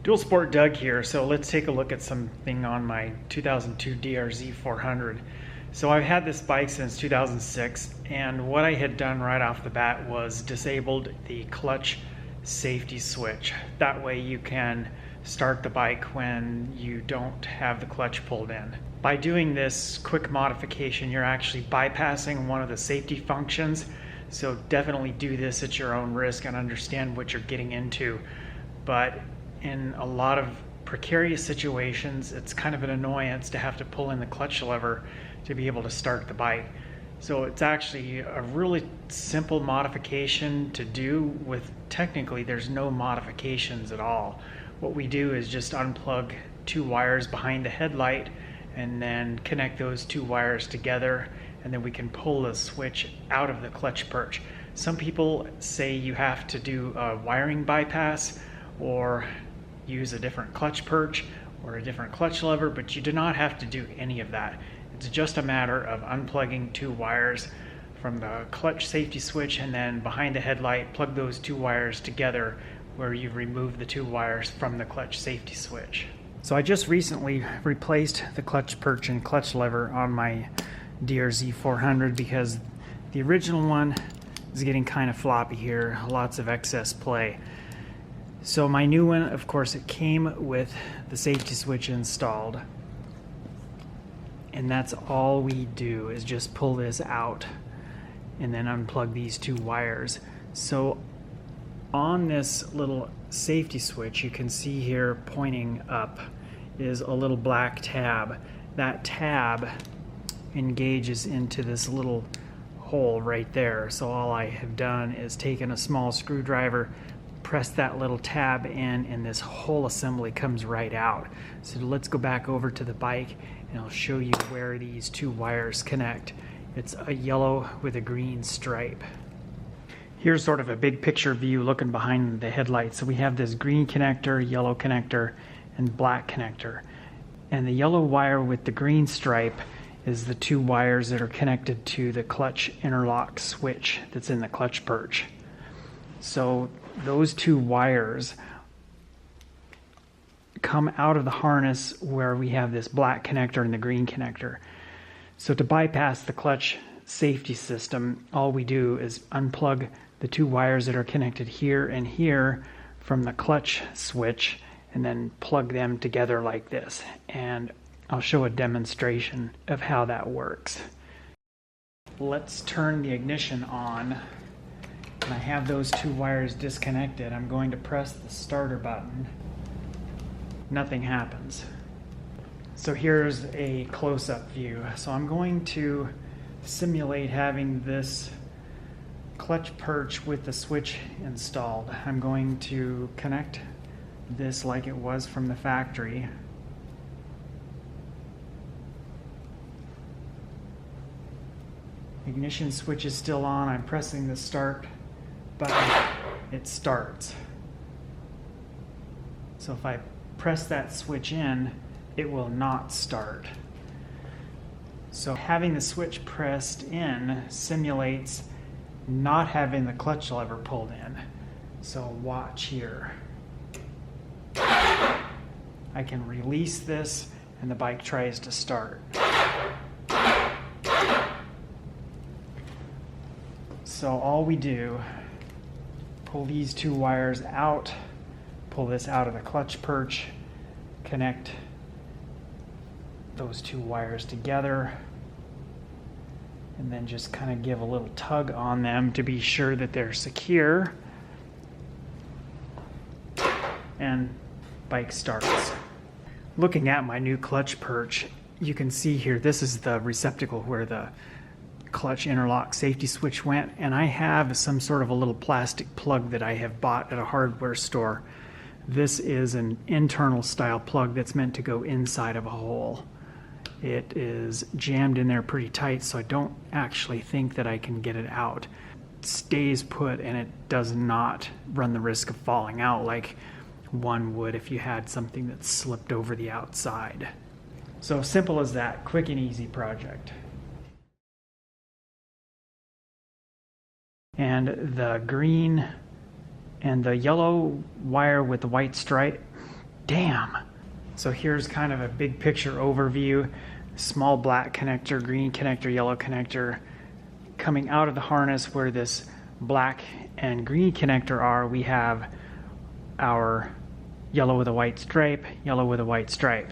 Dualsport Doug here. So let's take a look at something on my 2002 DR-Z400. So I've had this bike since 2006, and what I had done right off the bat was disabled the clutch safety switch. That way you can start the bike when you don't have the clutch pulled in. By doing this quick modification, you're actually bypassing one of the safety functions. So definitely do this at your own risk and understand what you're getting into. But in a lot of precarious situations, it's kind of an annoyance to have to pull in the clutch lever to be able to start the bike. So it's actually a really simple modification to do with, technically there's no modifications at all. What we do is just unplug two wires behind the headlight and then connect those two wires together, and then we can pull the switch out of the clutch perch. Some people say you have to do a wiring bypass or use a different clutch perch or a different clutch lever, but you do not have to do any of that. It's just a matter of unplugging two wires from the clutch safety switch, and then behind the headlight, plug those two wires together where you've removed the two wires from the clutch safety switch. So I just recently replaced the clutch perch and clutch lever on my DR-Z400 because the original one is getting kind of floppy here, lots of excess play. So my new one, of course, it came with the safety switch installed. And that's all we do is just pull this out and then unplug these two wires. So on this little safety switch, you can see here pointing up is a little black tab. That tab engages into this little hole right there. So all I have done is taken a small screwdriver, press that little tab in, and this whole assembly comes right out. So let's go back over to the bike and I'll show you where these two wires connect. It's a yellow with a green stripe. Here's sort of a big picture view looking behind the headlights. So we have this green connector, yellow connector, and black connector. And the yellow wire with the green stripe is the two wires that are connected to the clutch interlock switch that's in the clutch perch. So those two wires come out of the harness where we have this black connector and the green connector. So to bypass the clutch safety system, all we do is unplug the two wires that are connected here and here from the clutch switch and then plug them together like this. And I'll show a demonstration of how that works. Let's turn the ignition on. And I have those two wires disconnected. I'm going to press the starter button. Nothing happens. So here's a close-up view. So I'm going to simulate having this clutch perch with the switch installed. I'm going to connect this like it was from the factory. Ignition switch is still on. I'm pressing the start button. It starts. So if I press that switch in, it will not start. So having the switch pressed in simulates not having the clutch lever pulled in. So watch here. I can release this and the bike tries to start. So all we do, pull these two wires out, pull this out of the clutch perch, connect those two wires together, and then just kind of give a little tug on them to be sure that they're secure, and bike starts. Looking at my new clutch perch, you can see here, this is the receptacle where the clutch interlock safety switch went, and I have some sort of a little plastic plug that I have bought at a hardware store. This is an internal style plug that's meant to go inside of a hole. It is jammed in there pretty tight, so I don't actually think that I can get it out. It stays put and it does not run the risk of falling out like one would if you had something that slipped over the outside. So simple as that, quick and easy project. And the green and the yellow wire with the white stripe Damn. So here's kind of a big picture overview. Small black connector, green connector, yellow connector. Coming out of the harness where this black and green connector are, we have our yellow with a white stripe, yellow with a white stripe.